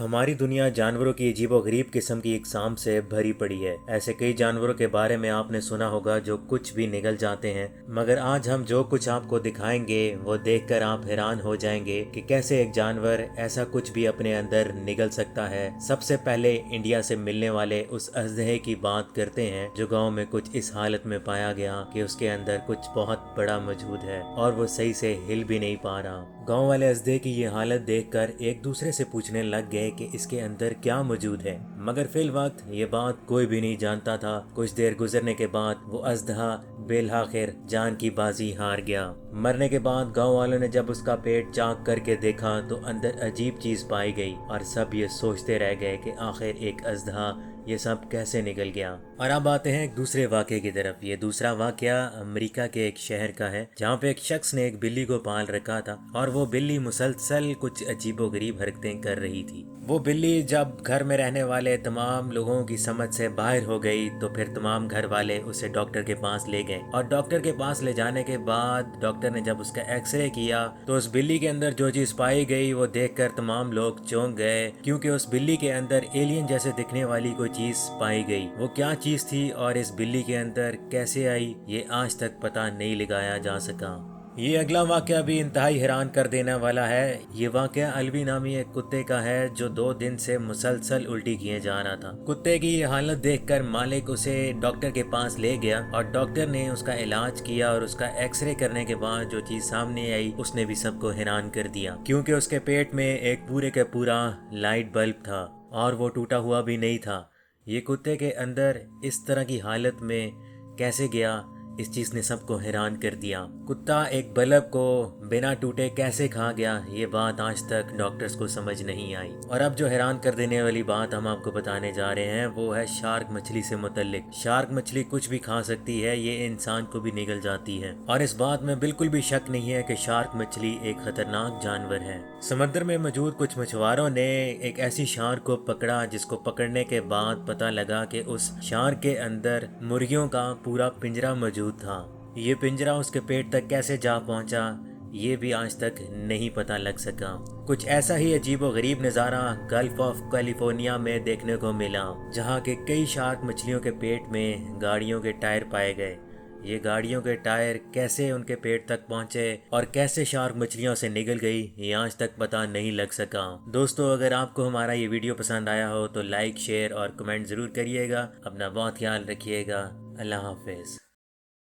हमारी दुनिया जानवरों की अजीबोगरीब किस्म की इकसाम से भरी पड़ी है। ऐसे कई जानवरों के बारे में आपने सुना होगा जो कुछ भी निगल जाते हैं, मगर आज हम जो कुछ आपको दिखाएंगे वो देखकर आप हैरान हो जाएंगे कि कैसे एक जानवर ऐसा कुछ भी अपने अंदर निगल सकता है। सबसे पहले इंडिया से मिलने वाले उस अजदहे की बात करते हैं जो गाँव में कुछ इस हालत में पाया गया कि उसके अंदर कुछ बहुत बड़ा मौजूद है और वो सही से हिल भी नहीं पा रहा। गांव वाले अजदहे की ये हालत देखकर एक दूसरे से पूछने लग गए कि इसके अंदर क्या मौजूद है, मगर फिल वक्त ये बात कोई भी नहीं जानता था। कुछ देर गुजरने के बाद वो अजदहा बेलआखिर जान की बाजी हार गया। मरने के बाद गांव वालों ने जब उसका पेट चाक करके देखा तो अंदर अजीब चीज पाई गई और सब ये सोचते रह गए कि आखिर एक अजदहा ये सब कैसे निकल गया। और अब आते हैं एक दूसरे वाक़े की तरफ। ये दूसरा वाक़या अमेरिका के एक शहर का है जहाँ पे एक शख्स ने एक बिल्ली को पाल रखा था और वो बिल्ली मुसलसल कुछ अजीबोगरीब हरकतें कर रही थी। वो बिल्ली जब घर में रहने वाले तमाम लोगों की समझ से बाहर हो गई तो फिर तमाम घर वाले उसे डॉक्टर के पास ले गए और डॉक्टर के पास ले जाने के बाद डॉक्टर ने जब उसका एक्सरे किया तो उस बिल्ली के अंदर जो चीज पाई गई वो देखकर तमाम लोग चौंक गए, क्योंकि उस बिल्ली के अंदर एलियन जैसे दिखने वाली कोई चीज पाई गई। वो क्या चीज थी और इस बिल्ली के अंदर कैसे आई ये आज तक पता नहीं लगाया जा सका। ये अगला वाक़या भी इंतहाई हैरान कर देने वाला है। ये वाक़या अलवी नामी एक कुत्ते का है जो 2 दिन से मुसलसल उल्टी किए जा रहा था। कुत्ते की ये हालत देखकर मालिक उसे डॉक्टर के पास ले गया और डॉक्टर ने उसका इलाज किया और उसका एक्सरे करने के बाद जो चीज सामने आई उसने भी सबको हैरान कर दिया, क्योंकि उसके पेट में एक पूरे का पूरा लाइट बल्ब था और वो टूटा हुआ भी नहीं था। ये कुत्ते के अंदर इस तरह की हालत में कैसे गया, इस चीज ने सबको हैरान कर दिया। कुत्ता एक बल्ब को बिना टूटे कैसे खा गया, ये बात आज तक डॉक्टर्स को समझ नहीं आई। और अब जो हैरान कर देने वाली बात हम आपको बताने जा रहे हैं वो है शार्क मछली से मुतल्लिक। शार्क मछली कुछ भी खा सकती है, ये इंसान को भी निगल जाती है और इस बात में बिल्कुल भी शक नहीं है कि शार्क मछली एक खतरनाक जानवर है। समंदर में मौजूद कुछ मछुआरों ने एक ऐसी शार्क को पकड़ा जिसको पकड़ने के बाद पता लगा कि उस शार्क के अंदर मुर्गियों का पूरा पिंजरा मौजूद था। ये पिंजरा उसके पेट तक कैसे जा पहुंचा ये भी आज तक नहीं पता लग सका। कुछ ऐसा ही अजीबोगरीब नज़ारा गल्फ ऑफ कैलिफोर्निया में देखने को मिला, जहां के कई शार्क मछलियों के पेट में गाड़ियों के टायर पाए गए। ये गाड़ियों के टायर कैसे उनके पेट तक पहुंचे और कैसे शार्क मछलियों से निकल गई ये आज तक पता नहीं लग सका। दोस्तों, अगर आपको हमारा ये वीडियो पसंद आया हो तो लाइक, शेयर और कमेंट ज़रूर करिएगा। अपना बहुत ख्याल रखिएगा। अल्लाह हाफिज़।